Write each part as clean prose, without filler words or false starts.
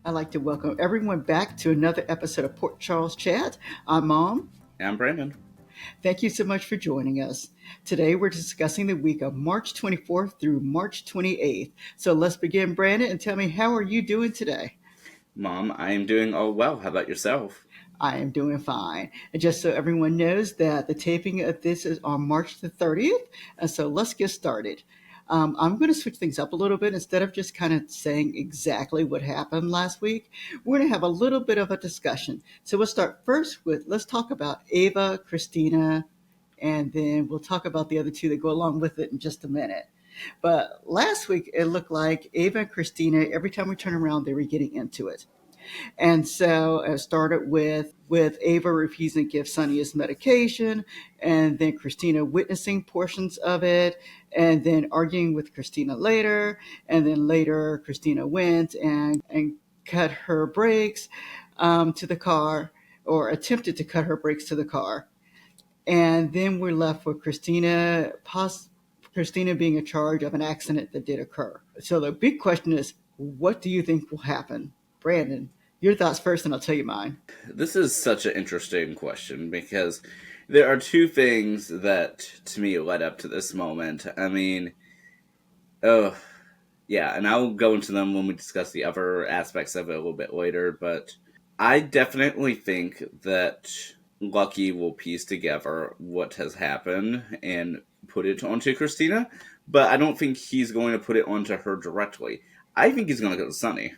I'd like to welcome everyone back to another episode of Port Charles Chat. I'm Mom. I'm Brandon. Thank you so much for joining us. Today we're discussing the week of March 24th through March 28th. So let's begin, Brandon, and tell me, how are you doing today? Mom, I am doing all well. How about yourself? I am doing fine. And just so everyone knows that the taping of this is on March the 30th. And so let's get started. I'm going to switch things up a little bit. Instead of just kind of saying exactly what happened last week, we're going to have a little bit of a discussion. So we'll start first with, let's talk about Ava, Kristina, and then we'll talk about the other two that go along with it in just a minute. But last week, it looked like Ava and Kristina, every time we turn around, they were getting into it. And so it started with Ava refusing to give Sonny his medication, and then Kristina witnessing portions of it, and then arguing with Kristina later, and then later Kristina went and cut her brakes to the car, or attempted to cut her brakes to the car. And then we're left with Kristina being in charge of an accident that did occur. So the big question is, what do you think will happen? Brandon, your thoughts first, and I'll tell you mine. This is such an interesting question because there are two things that, to me, led up to this moment. I mean, oh, yeah, and I'll go into them when we discuss the other aspects of it a little bit later, but I definitely think that Lucky will piece together what has happened and put it onto Kristina, but I don't think he's going to put it onto her directly. I think he's going to go to Sunny.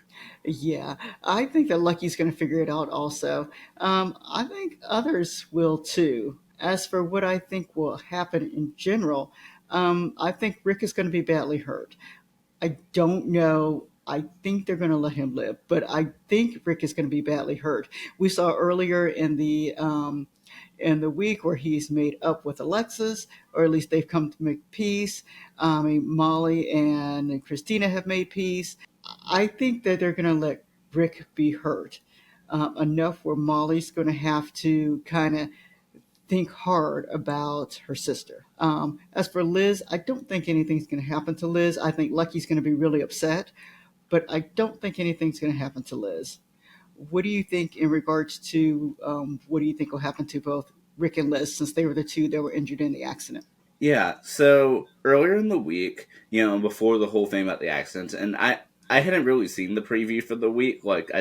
Yeah, I think that Lucky's going to figure it out also. I think others will too. As for what I think will happen in general, I think Rick is going to be badly hurt. I don't know. I think they're going to let him live, but I think Rick is going to be badly hurt. We saw earlier in the week where he's made up with Alexis, or at least they've come to make peace. I mean, Molly and Christina have made peace. I think that they're going to let Rick be hurt enough where Molly's going to have to kind of think hard about her sister. As for Liz, I don't think anything's going to happen to Liz. I think Lucky's going to be really upset, but I don't think anything's going to happen to Liz. What do you think in regards to what do you think will happen to both Rick and Liz, since they were the two that were injured in the accident? Yeah, so earlier in the week, before the whole thing about the accident, and I hadn't really seen the preview for the week. Like,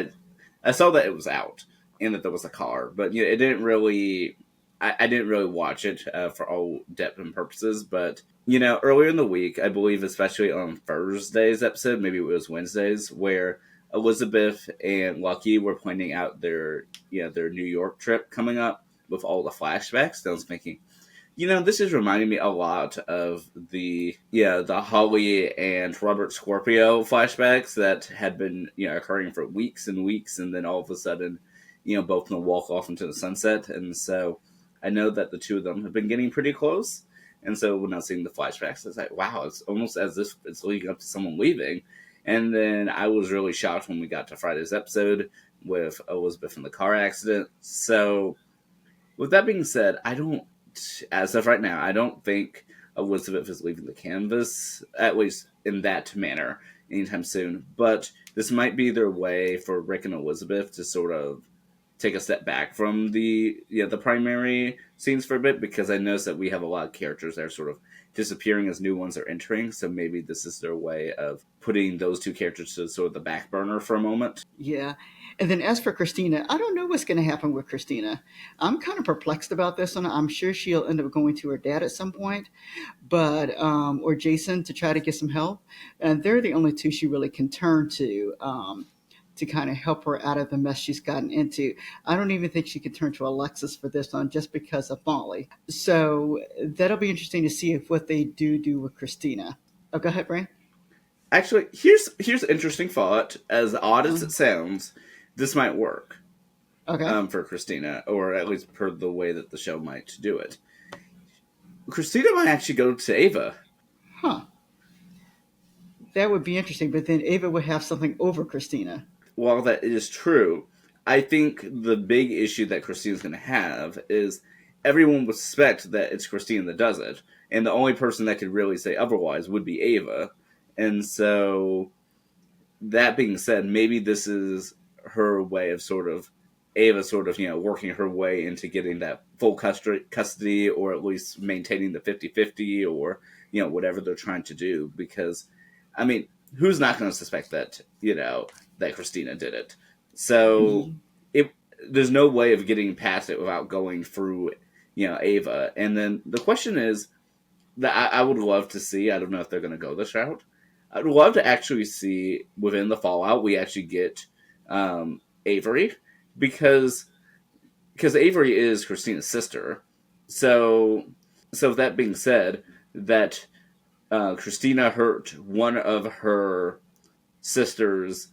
I saw that it was out and that there was a car, but it didn't really. I didn't really watch it for all depth and purposes, but earlier in the week, I believe, especially on Thursday's episode, maybe it was Wednesday's, where Elizabeth and Lucky were pointing out their New York trip coming up with all the flashbacks. And I was thinking, this is reminding me a lot of the Holly and Robert Scorpio flashbacks that had been, occurring for weeks and weeks, and then all of a sudden, both going to walk off into the sunset. And so I know that the two of them have been getting pretty close. And so when I was seeing the flashbacks, I was like, wow, it's almost as if it's leading up to someone leaving. And then I was really shocked when we got to Friday's episode with Elizabeth in the car accident. So with that being said, as of right now, I don't think Elizabeth is leaving the canvas, at least in that manner, anytime soon. But this might be their way for Rick and Elizabeth to sort of take a step back from the primary scenes for a bit, because I noticed that we have a lot of characters that are sort of disappearing as new ones are entering. So maybe this is their way of putting those two characters to sort of the back burner for a moment. Yeah. And then as for Christina, I don't know what's going to happen with Christina. I'm kind of perplexed about this one. I'm sure she'll end up going to her dad at some point, but or Jason, to try to get some help. And they're the only two she really can turn to kind of help her out of the mess she's gotten into. I don't even think she could turn to Alexis for this one, just because of Molly. So that'll be interesting to see if what they do with Christina. Oh, go ahead, Brian. Actually, here's an interesting thought. As odd as Uh, it sounds, this might work okay. for Christina, or at least per the way that the show might do it. Christina might actually go to Ava. Huh. That would be interesting, but then Ava would have something over Christina. While that is true, I think the big issue that Christina's going to have is everyone would suspect that it's Christina that does it, and the only person that could really say otherwise would be Ava. And so that being said, maybe this is her way of sort of Ava sort of working her way into getting that full custody, or at least maintaining the 50-50, or whatever they're trying to do. Because I mean, who's not going to suspect that that Kristina did it? So it there's no way of getting past it without going through Ava. And then the question is that I would love to see. I don't know if they're going to go this route. I'd love to actually see within the Fallout we actually get Avery, because Avery is Christina's sister. So that being said, that Kristina hurt one of her sister's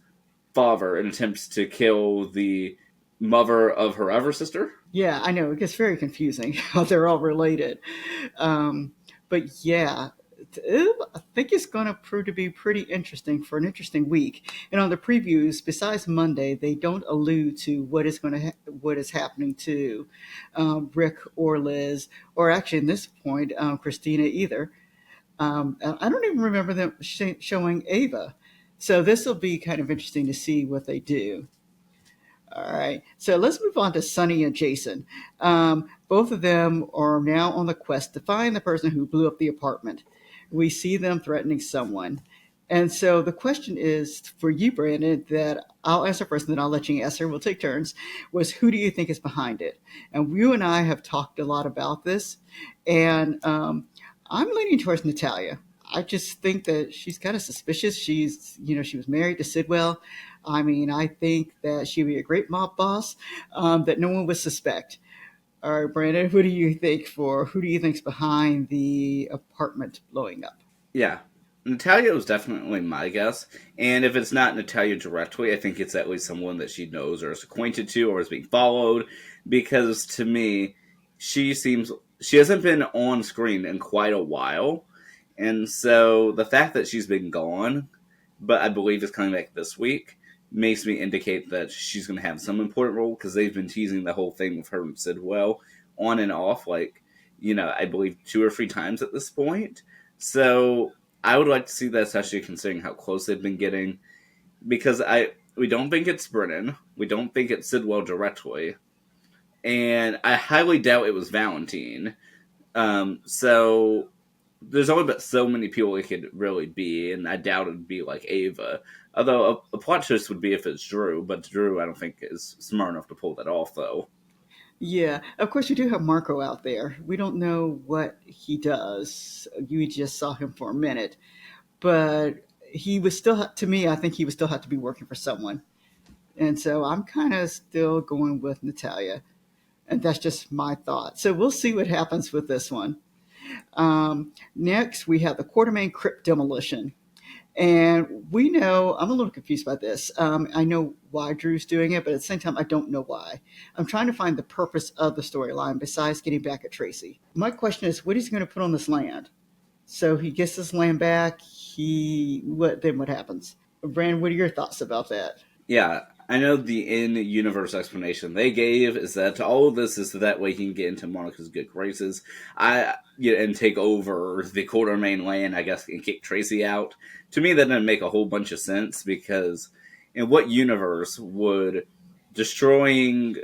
father in attempts to kill the mother of her other sister. Yeah, I know. It gets very confusing how they're all related. Um, but yeah, I think it's going to prove to be pretty interesting for an interesting week. And on the previews, besides Monday, they don't allude to what is happening to Rick or Liz, or actually, in this point, Christina either. I don't even remember them showing Ava. So this will be kind of interesting to see what they do. All right. So let's move on to Sonny and Jason. Both of them are now on the quest to find the person who blew up the apartment. We see them threatening someone. And so the question is for you, Brandon, that I'll answer first and then I'll let you answer. We'll take turns. Was who do you think is behind it? And you and I have talked a lot about this. And I'm leaning towards Natalia. I just think that she's kind of suspicious. She was married to Sidwell. I mean, I think that she'd be a great mob boss that no one would suspect. All right, Brandon, who do you think's behind the apartment blowing up? Yeah. Natalia was definitely my guess. And if it's not Natalia directly, I think it's at least someone that she knows or is acquainted to or is being followed. Because to me, she hasn't been on screen in quite a while. And so the fact that she's been gone, but I believe is coming back this week, makes me indicate that she's going to have some important role, because they've been teasing the whole thing with her and Sidwell on and off, like, I believe 2 or 3 times at this point. So I would like to see that, especially considering how close they've been getting, because we don't think it's Brennan, we don't think it's Sidwell directly, and I highly doubt it was Valentine. So there's only but so many people it could really be, and I doubt it'd be like Ava. Although a plot twist would be if it's Drew, but Drew I don't think is smart enough to pull that off, though. Yeah, of course, you do have Marco out there. We don't know what he does. You just saw him for a minute, but he was still, to me, I think he would still have to be working for someone. And so I'm kind of still going with Natalia. And that's just my thought. So we'll see what happens with this one. Next, we have the Quartermain Crypt demolition. And we know, I'm a little confused by this. I know why Drew's doing it, but at the same time, I don't know why. I'm trying to find the purpose of the storyline besides getting back at Tracy. My question is, what is he going to put on this land? So he gets this land back. What happens? Brandon, what are your thoughts about that? Yeah, I know the in-universe explanation they gave is that all of this is so that way he can get into Monica's good graces, and take over the Quartermain land, I guess, and kick Tracy out. To me, that doesn't make a whole bunch of sense, because in what universe would destroying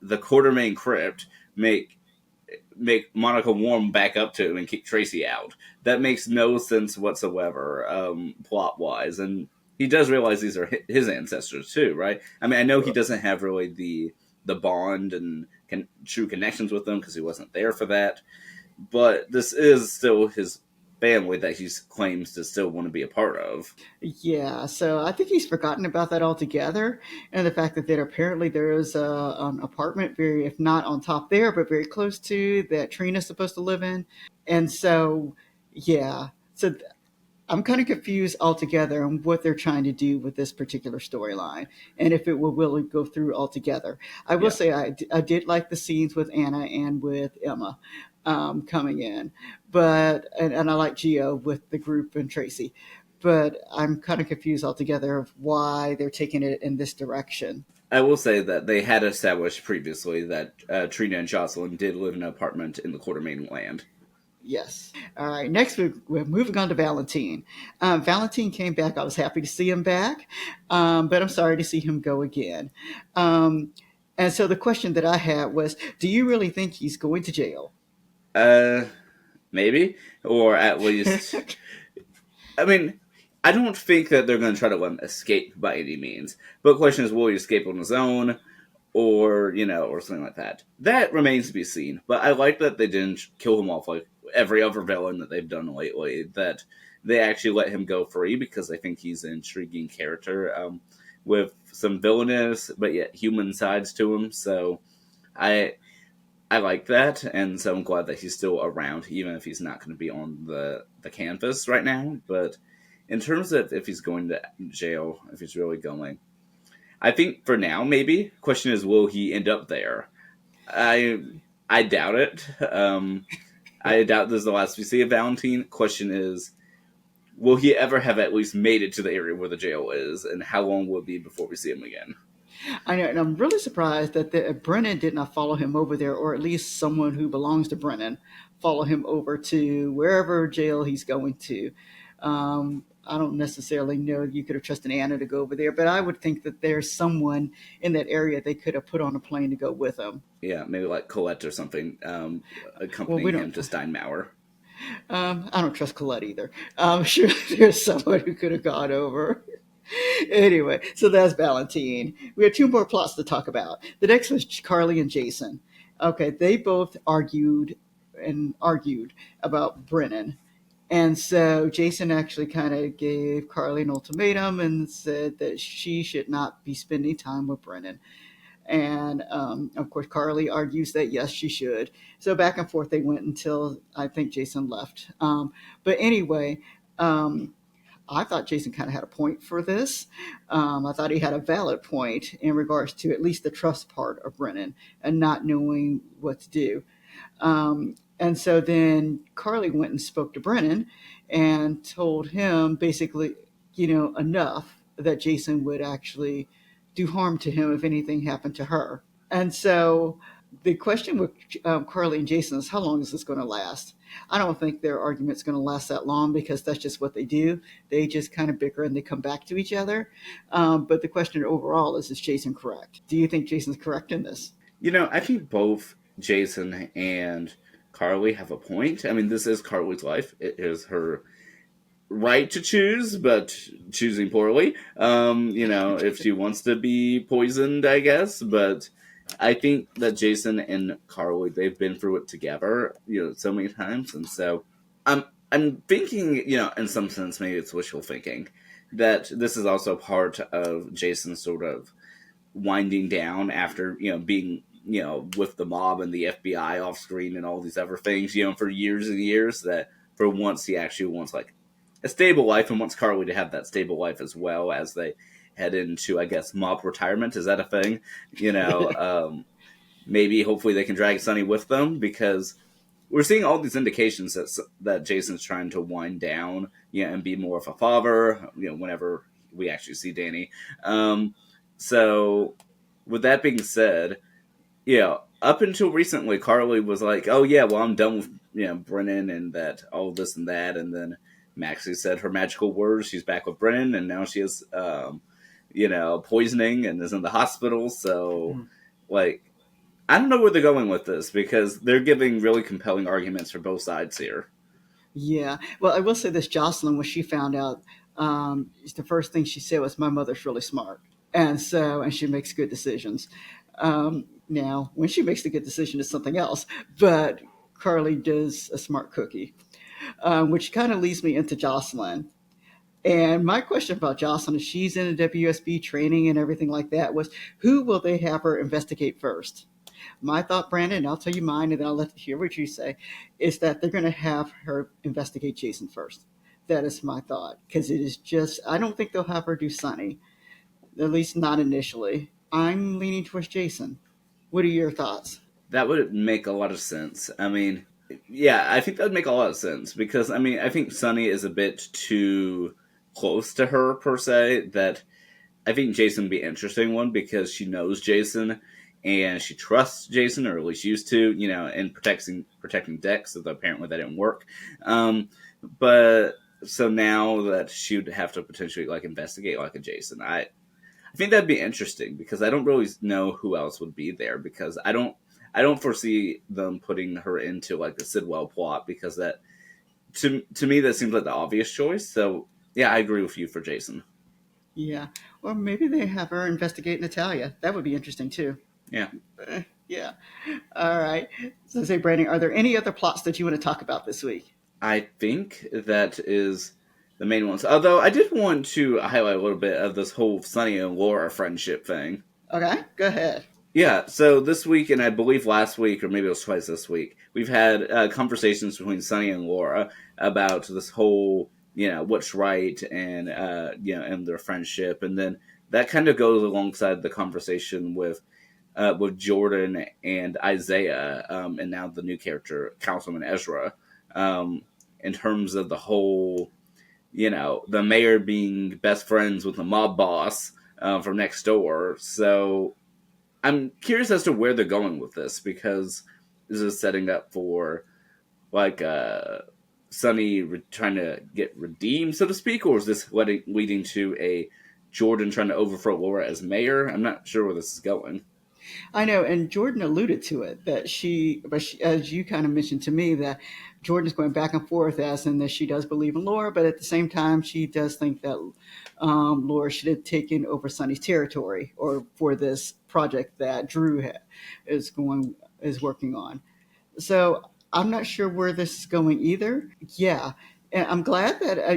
the Quartermain crypt make Monica warm back up to and kick Tracy out? That makes no sense whatsoever, plot wise. And he does realize these are his ancestors too, right? I mean, I know he doesn't have really the bond and true connections with them because he wasn't there for that, but this is still his family that he claims to still want to be a part of. Yeah, so I think he's forgotten about that altogether, and the fact that apparently there is an apartment, very if not on top there, but very close to that Trina's supposed to live in, and so yeah, so I'm kind of confused altogether on what they're trying to do with this particular storyline, and if it will really go through altogether. I will Yeah, say I did like the scenes with Anna and with Emma coming in, and I like Geo with the group and Tracy, but I'm kind of confused altogether of why they're taking it in this direction. I will say that they had established previously that Trina and Jocelyn did live in an apartment in the Quartermain land. Yes. All right. Next, we're moving on to Valentine. Valentine came back. I was happy to see him back, but I'm sorry to see him go again. Um, and so the question that I had was, do you really think he's going to jail? Uh, maybe, or at least, I mean, I don't think that they're going to try to let him escape by any means. But the question is, will he escape on his own, or or something like that? That remains to be seen. But I like that they didn't kill him off like every other villain that they've done lately. That they actually let him go free because I think he's an intriguing character with some villainous but yet human sides to him. So I I like that, and so I'm glad that he's still around, even if he's not going to be on the canvas right now. But in terms of if he's going to jail, if he's really going, I think for now, maybe. Question is, will he end up there? I I doubt it. I doubt this is the last we see of Valentine. Question is, will he ever have at least made it to the area where the jail is, and how long will it be before we see him again? I know, and I'm really surprised that Brennan did not follow him over there, or at least someone who belongs to Brennan follow him over to wherever jail he's going to. I don't necessarily know you could have trusted Anna to go over there, but I would think that there's someone in that area they could have put on a plane to go with him. Yeah, maybe like Colette or something, Well, we accompanying him don't. to Steinmauer. I don't trust Colette either. I'm sure there's someone who could have gone over. Anyway, so that's Valentine. We have two more plots to talk about. The next was Carly and Jason. Okay, they both argued about Brennan. And so Jason actually kind of gave Carly an ultimatum and said that she should not be spending time with Brennan. And of course, Carly argues that yes, she should. So back and forth they went until I think Jason left. But anyway, um, I thought Jason kind of had a point for this. I thought he had a valid point in regards to at least the trust part of Brennan and not knowing what to do. And so then Carly went and spoke to Brennan and told him basically, enough that Jason would actually do harm to him if anything happened to her. And so the question with Carly and Jason is how long is this going to last? I don't think their argument's going to last that long because that's just what they do. They just kind of bicker and they come back to each other. But the question overall is Jason correct? Do you think Jason's correct in this? I think both Jason and Carly have a point. I mean, this is Carly's life. It is her right to choose, but choosing poorly. If she wants to be poisoned, I guess. But I think that Jason and Carly, they've been through it together, so many times. And so I'm thinking, in some sense, maybe it's wishful thinking, that this is also part of Jason's sort of winding down after being with the mob and the FBI off screen and all these other things for years and years, that for once he actually wants like a stable life and wants Carly to have that stable life as well as they head into, I guess, mob retirement. Is that a thing? Maybe hopefully they can drag Sonny with them, because we're seeing all these indications that Jason's trying to wind down, and be more of a father, whenever we actually see Danny. So, with that being said, up until recently, Carly was like, "Oh yeah, well I'm done with Brennan and that all this and that," and then Maxie said her magical words. She's back with Brennan, and now she has, poisoning and is in the hospital. So, like, I don't know where they're going with this, because they're giving really compelling arguments for both sides here. Yeah. Well, I will say this: Jocelyn, when she found out, the first thing she said was, "My mother's really smart," and she makes good decisions. Now, when she makes the good decision, it's something else. But Carly does a smart cookie, which kind of leads me into Jocelyn. And my question about Jocelyn, if she's in a WSB training and everything like that, was who will they have her investigate first? My thought, Brandon, and I'll tell you mine, and then I'll let you hear what you say, is that they're going to have her investigate Jason first. That is my thought, because it is just, I don't think they'll have her do Sunny, at least not initially. I'm leaning towards Jason. What are your thoughts? That would make a lot of sense. I mean, yeah, I think that would make a lot of sense, because I mean, I think Sunny is a bit too close to her per se. That I think Jason would be an interesting one, because she knows Jason, and she trusts Jason, or at least used to, and protecting Dex. So apparently that didn't work. But so now that she would have to potentially like investigate like a Jason, I think that'd be interesting because I don't really know who else would be there because I don't foresee them putting her into like the Sidwell plot because that to me that seems like the obvious choice. So yeah, I agree with you for Jason. Yeah. Or maybe they have her investigate Natalia. That would be interesting too. Yeah, Yeah. All right. So say, Brandon, are there any other plots that you want to talk about this week? I think that is the main ones. Although I did want to highlight a little bit of this whole Sunny and Laura friendship thing. Okay, go ahead. Yeah, so this week, and I believe last week, or maybe it was twice this week, we've had conversations between Sunny and Laura about this whole, what's right, and and their friendship, and then that kind of goes alongside the conversation with Jordan and Isaiah, and now the new character Councilman Ezra, in terms of the whole, the mayor being best friends with the mob boss from next door, so. I'm curious as to where they're going with this because this is setting up for like Sonny trying to get redeemed, so to speak, or is this leading to a Jordan trying to overthrow Laura as mayor? I'm not sure where this is going. I know, and Jordan alluded to it that as you kind of mentioned to me, that Jordan's going back and forth as in that she does believe in Laura, but at the same time, she does think that Laura should have taken over Sonny's territory or for this project that is working on. So I'm not sure where this is going either. Yeah, and I'm glad that I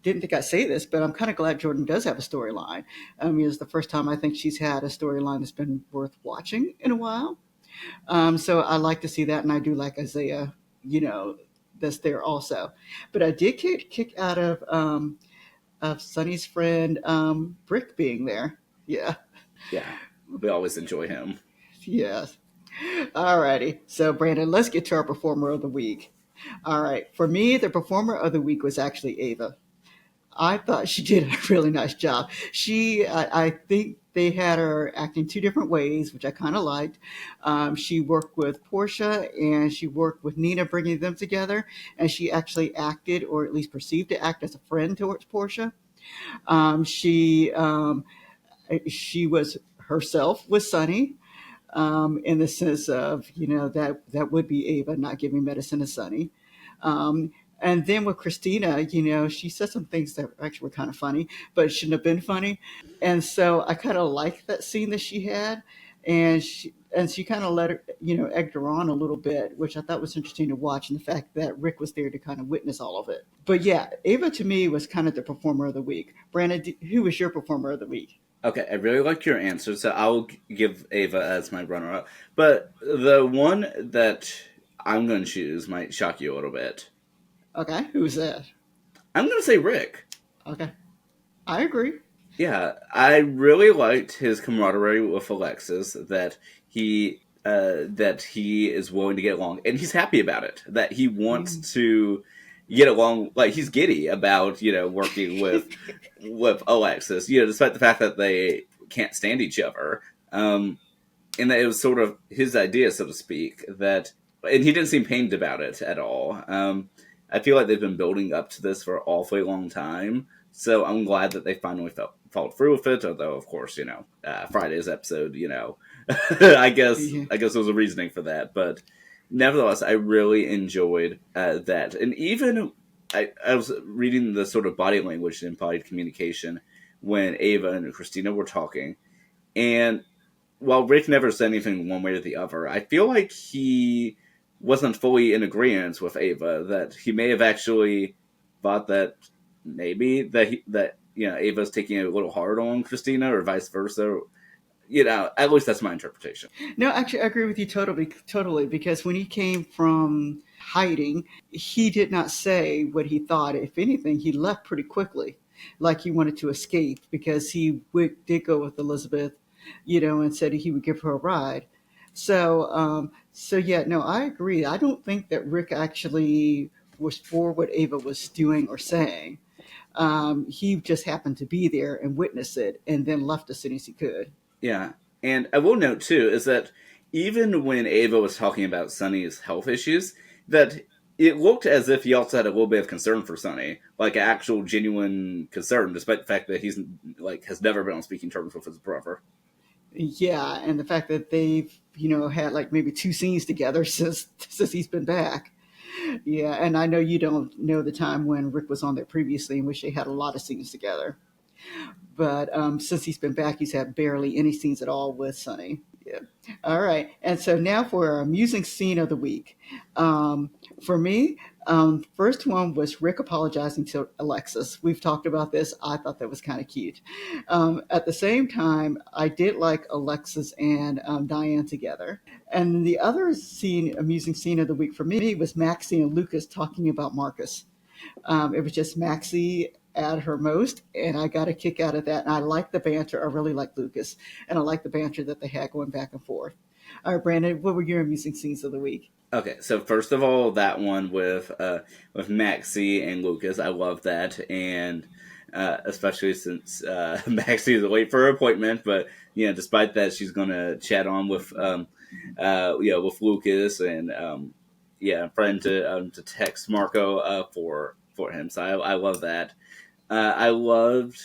didn't think I'd say this, but I'm kind of glad Jordan does have a storyline. I mean, it's the first time I think she's had a storyline that's been worth watching in a while. So I like to see that, and I do like Isaiah, you know, that's there also. But I did get kick out of Sonny's friend Brick being there. Yeah, Yeah, we always enjoy him. yes. Alrighty. So Brandon, let's get to our performer of the week. All right. For me, the performer of the week was actually Ava. I thought she did a really nice job. I think they had her acting two different ways, which I kind of liked. She worked with Portia and she worked with Nina, bringing them together, and she actually acted, or at least perceived to act, as a friend towards Portia. Um, she um, she was herself with Sunny, in the sense of that would be Ava not giving medicine to Sunny. Um, and then with Christina, she said some things that actually were kind of funny, but it shouldn't have been funny. And so I kind of liked that scene that she had, and she kind of let her, egged her on a little bit, which I thought was interesting to watch, and the fact that Rick was there to kind of witness all of it. But yeah, Ava to me was kind of the performer of the week. Brandon, who was your performer of the week? Okay, I really like your answer, so I'll give Ava as my runner-up. But the one that I'm going to choose might shock you a little bit. Okay, who's that? I'm going to say Rick. Okay, I agree. Yeah, I really liked his camaraderie with Alexis. That he is willing to get along, and he's happy about it. That he Mm. wants to get along. Like he's giddy about working with Alexis. Despite the fact that they can't stand each other. And that it was sort of his idea, so to speak. And he didn't seem pained about it at all. I feel like they've been building up to this for an awfully long time. So I'm glad that they finally followed through with it. Although, of course, Friday's episode, I guess Yeah. I guess there was a reasoning for that. But nevertheless, I really enjoyed that. And even I was reading the sort of body language and embodied communication when Ava and Christina were talking, and while Rick never said anything one way or the other, I feel like he wasn't fully in agreement with Ava. That he may have actually thought that maybe that Ava's taking it a little hard on Christina, or vice versa. At least that's my interpretation. No, actually, I agree with you totally. Because when he came from hiding, he did not say what he thought. If anything, he left pretty quickly, like he wanted to escape, because did go with Elizabeth, and said he would give her a ride. So yeah, no, I agree. I don't think that Rick actually was for what Ava was doing or saying. He just happened to be there and witness it, and then left as soon as he could. Yeah. And I will note too is that even when Ava was talking about Sunny's health issues, that it looked as if he also had a little bit of concern for Sunny, like actual genuine concern, despite the fact that he's like has never been on speaking terms with his brother. Yeah, and the fact that they've had like maybe two scenes together since he's been back. Yeah, and I know you don't know the time when Rick was on there previously, in which they had a lot of scenes together. But since he's been back, he's had barely any scenes at all with Sonny. Yeah. All right. And so now for our amusing scene of the week. For me, first one was Rick apologizing to Alexis. We've talked about this. I thought that was kind of cute. At the same time, I did like Alexis and Diane together. And the other scene, amusing scene of the week for me was Maxie and Lucas talking about Marcus. It was just Maxie at her most, and I got a kick out of that. And I like the banter. I really like Lucas, and I like the banter that they had going back and forth. All right, Brandon, what were your amusing scenes of the week? Okay, so first of all, that one with Maxie and Lucas, I love that, and especially since Maxie is late for her appointment, but despite that, she's gonna chat on with with Lucas and friend to text Marco for him. So I love that. I loved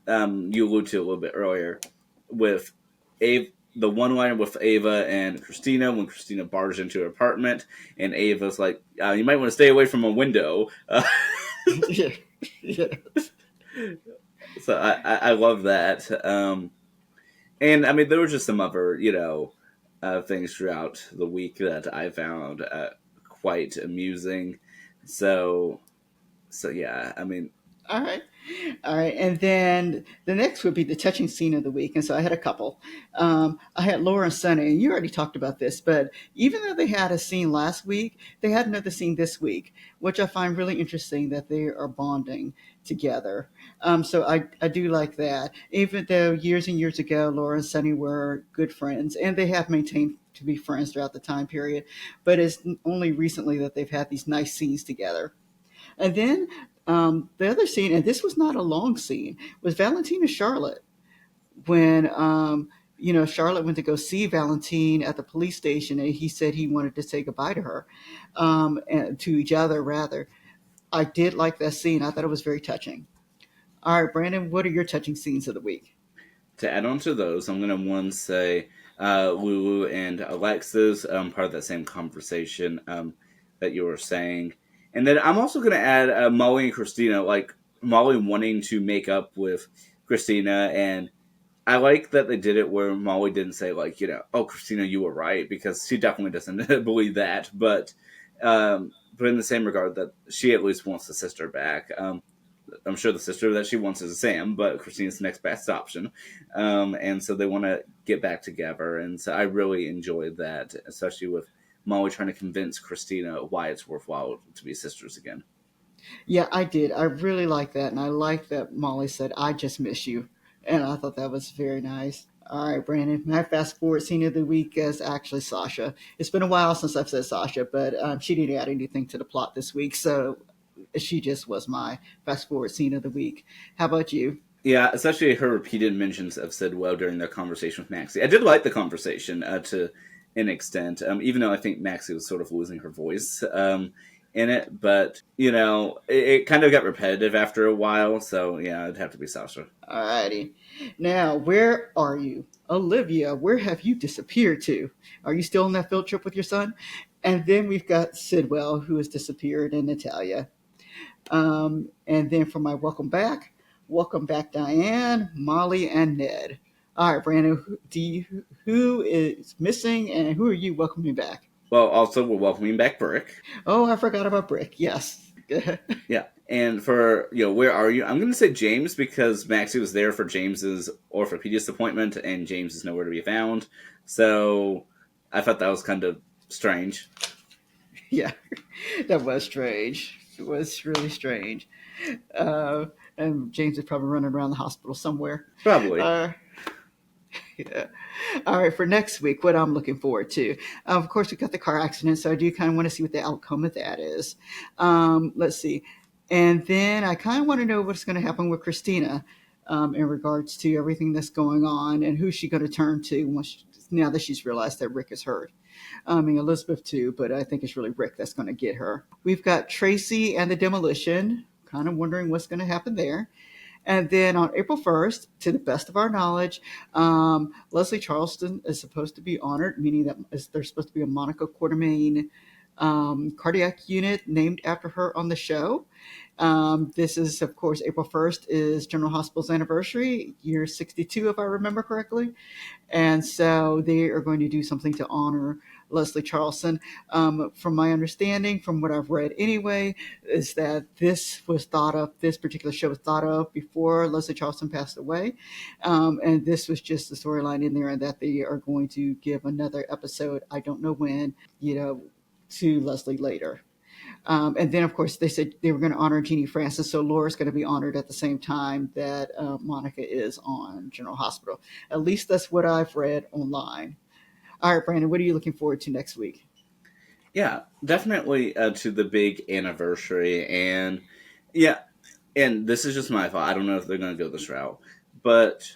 you alluded to a little bit earlier with Ava, the one line with Ava and Kristina when Kristina barged into her apartment and Ava's like, "You might want to stay away from a window." Yeah. Yeah. So I love that. And I mean, there were just some other things throughout the week that I found quite amusing. So yeah, I mean, All right. All right. And then the next would be the touching scene of the week. And so I had a couple. I had Laura and Sonny, and you already talked about this, but even though they had a scene last week, they had another scene this week, which I find really interesting that they are bonding together. So I do like that. Even though years and years ago, Laura and Sonny were good friends, and they have maintained to be friends throughout the time period, but it's only recently that they've had these nice scenes together. And then the other scene, and this was not a long scene, was Valentine and Charlotte. When Charlotte went to go see Valentine at the police station, and he said he wanted to say goodbye to her, and to each other rather. I did like that scene. I thought it was very touching. All right, Brandon, what are your touching scenes of the week? to add on to those, I'm going to one say Lulu and Alexis, part of that same conversation that you were saying. And then I'm also going to add Molly and Christina, like Molly wanting to make up with Christina. And I like that they did it where Molly didn't say, like, oh, Christina, you were right, because she definitely doesn't believe that. But in the same regard, that she at least wants the sister back. I'm sure the sister that she wants is Sam, but Christina's the next best option. And so they want to get back together. And so I really enjoyed that, especially with Molly trying to convince Christina why it's worthwhile to be sisters again. Yeah, I did. I really like that, and I like that Molly said, "I just miss you," and I thought that was very nice. All right, Brandon. My fast forward scene of the week is actually Sasha. It's been a while since I've said Sasha, but she didn't add anything to the plot this week, so she just was my fast forward scene of the week. How about you? Yeah, especially her repeated mentions of Sidwell during their conversation with Maxie. I did like the conversation to an extent, even though I think Maxie was sort of losing her voice in it. But, it kind of got repetitive after a while. So, yeah, it'd have to be Sasha. All righty. Now, where are you? Olivia, where have you disappeared to? Are you still on that field trip with your son? And then we've got Sidwell, who has disappeared, and Natalia. And then for my welcome back, Diane, Molly, and Ned. All right, Brandon, who is missing and who are you welcoming back? Well, also, we're welcoming back Brick. Oh, I forgot about Brick. Yes. Yeah. And for, where are you? I'm going to say James because Maxie was there for James's orthopedist appointment and James is nowhere to be found. So I thought that was kind of strange. Yeah, that was strange. It was really strange. Uh, and James is probably running around the hospital somewhere. Probably. Yeah. All right, for next week, what I'm looking forward to. Of course, we got the car accident, so I do kind of want to see what the outcome of that is. Let's see. And then I kind of want to know what's going to happen with Christina. in regards to everything that's going on and who's she going to turn to now that she's realized that Rick is hurt. I mean, Elizabeth too, but I think it's really Rick that's going to get her. We've got Tracy and the Demolition, kind of wondering what's going to happen there. And then on April 1st, to the best of our knowledge, Leslie Charleston is supposed to be honored, meaning that there's supposed to be a Monica Quartermain cardiac unit named after her on the show. This is, of course, April 1st is General Hospital's anniversary, year 62, if I remember correctly. And so they are going to do something to honor Leslie Charleston. From my understanding, from what I've read anyway, is that this particular show was thought of before Leslie Charleston passed away. And this was just the storyline in there, and that they are going to give another episode, I don't know when, to Leslie later. And then, of course, they said they were going to honor Jeannie Francis, so Laura's going to be honored at the same time that Monica is on General Hospital. At least that's what I've read online. All right, Brandon, what are you looking forward to next week? Yeah, definitely to the big anniversary. And yeah, and this is just my thought. I don't know if they're going to go this route. But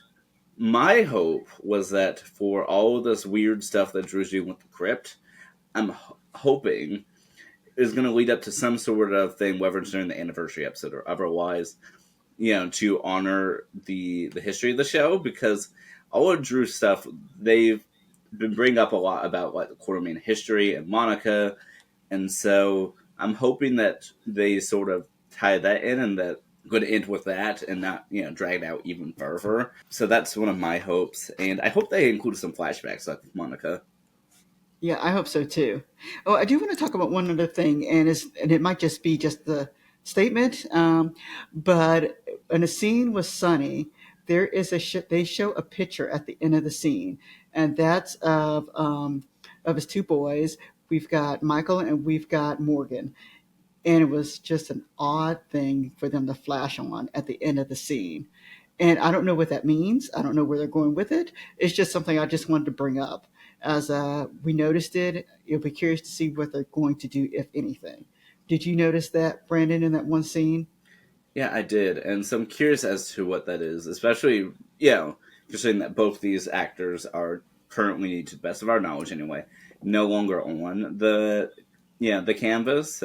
my hope was that for all of this weird stuff that Drew's doing with the crypt, I'm hoping is going to lead up to some sort of thing, whether it's during the anniversary episode or otherwise, to honor the history of the show, because all of Drew's stuff, they've been bringing up a lot about like the Quartermain history and Monica, and so I'm hoping that they sort of tie that in, and that going to end with that and not drag it out even further. So that's one of my hopes, and I hope they include some flashbacks like Monica. Yeah, I hope so too. Oh, I do want to talk about one other thing, and it might just be just the statement, but in a scene with Sonny, there is they show a picture at the end of the scene, and that's of his two boys. We've got Michael and we've got Morgan, and it was just an odd thing for them to flash on at the end of the scene. And I don't know what that means. I don't know where they're going with it. It's just something I just wanted to bring up as we noticed it. You'll be curious to see what they're going to do, if anything. Did you notice that, Brandon, in that one scene? Yeah, I did, and so I'm curious as to what that is, especially considering that both these actors are currently, to the best of our knowledge anyway, no longer on the canvas.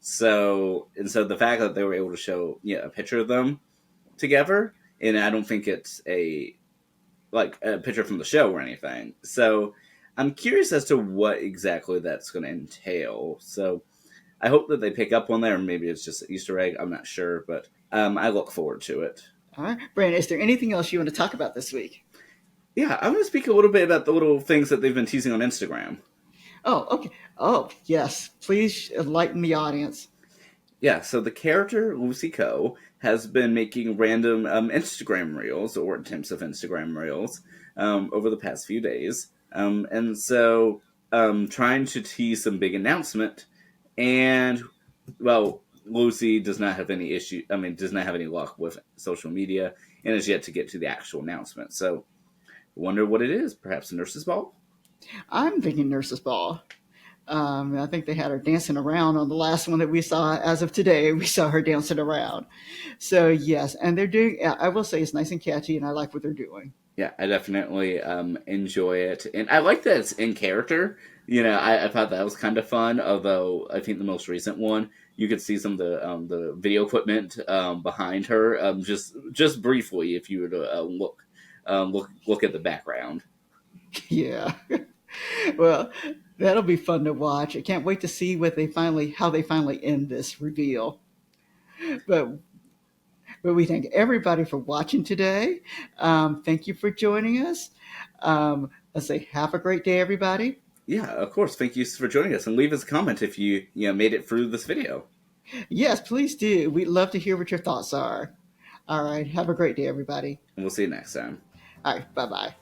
So the fact that they were able to show a picture of them together, and I don't think it's a picture from the show or anything. So I'm curious as to what exactly that's going to entail. So I hope that they pick up on there. Maybe it's just an Easter egg. I'm not sure, but I look forward to it. All right. Brandon, is there anything else you want to talk about this week? Yeah, I'm going to speak a little bit about the little things that they've been teasing on Instagram. Oh, okay. Oh, yes. Please enlighten the audience. Yeah, so the character Lucy Coe has been making random Instagram reels, or attempts of Instagram reels, over the past few days. And so trying to tease some big announcement. And, well, Lucy does not have any does not have any luck with social media and is yet to get to the actual announcement. So I wonder what it is. Perhaps a nurse's ball? I'm thinking Nurse's Ball. I think they had her dancing around on the last one that we saw. As of today, we saw her dancing around. So yes, and they're doing. I will say it's nice and catchy, and I like what they're doing. Yeah, I definitely enjoy it. And I like that it's in character. I thought that was kind of fun, although I think the most recent one, you could see some of the video equipment behind her, just briefly if you were to look at the background. Yeah. Well, that'll be fun to watch. I can't wait to see how they finally end this reveal. But we thank everybody for watching today. Thank you for joining us. Let's say have a great day, everybody. Yeah, of course. Thank you for joining us, and leave us a comment if you made it through this video. Yes, please do. We'd love to hear what your thoughts are. All right. Have a great day, everybody. And we'll see you next time. All right. Bye bye.